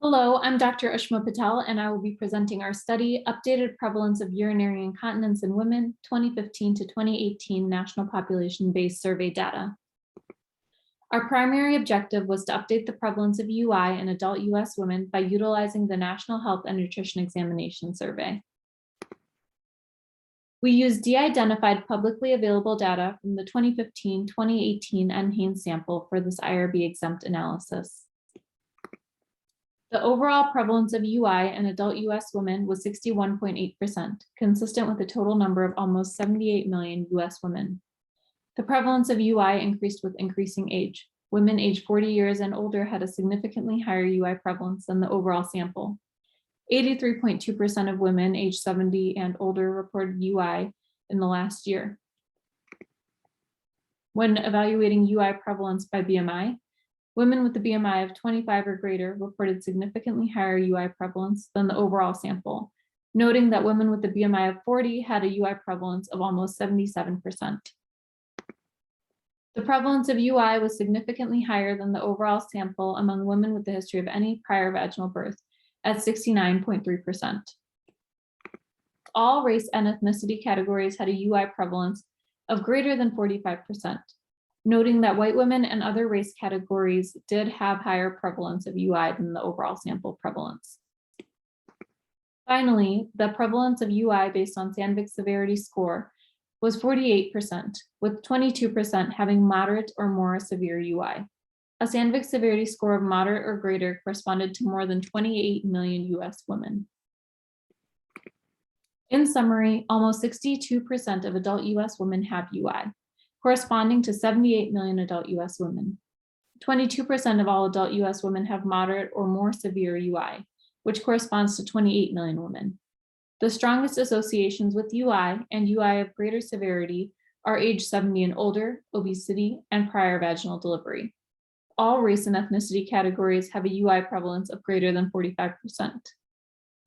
Hello, I'm Dr. Ushma Patel, and I will be presenting our study, Updated Prevalence of Urinary Incontinence in Women, 2015 to 2018 National Population-Based Survey Data. Our primary objective was to update the prevalence of UI in adult US women by utilizing the National Health and Nutrition Examination Survey. We used de-identified publicly available data from the 2015-2018 NHANES sample for this IRB exempt analysis. The overall prevalence of UI in adult US women was 61.8%, consistent with the total number of almost 78 million US women. The prevalence of UI increased with increasing age. Women aged 40 years and older had a significantly higher UI prevalence than the overall sample. 83.2% of women aged 70 and older reported UI in the last year. When evaluating UI prevalence by BMI, women with a BMI of 25 or greater reported significantly higher UI prevalence than the overall sample, noting that women with a BMI of 40 had a UI prevalence of almost 77%. The prevalence of UI was significantly higher than the overall sample among women with a history of any prior vaginal birth at 69.3%. All race and ethnicity categories had a UI prevalence of greater than 45%. Noting that white women and other race categories did have higher prevalence of UI than the overall sample prevalence. Finally, the prevalence of UI based on Sandvik severity score was 48%, with 22% having moderate or more severe UI. A Sandvik severity score of moderate or greater corresponded to more than 28 million US women. In summary, almost 62% of adult US women have UI, corresponding to 78 million adult US women. 22% of all adult US women have moderate or more severe UI, which corresponds to 28 million women. The strongest associations with UI and UI of greater severity are age 70 and older, obesity, and prior vaginal delivery. All race and ethnicity categories have a UI prevalence of greater than 45%.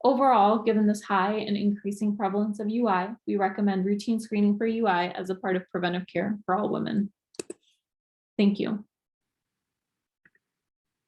Overall, given this high and increasing prevalence of UI, we recommend routine screening for UI as a part of preventive care for all women. Thank you.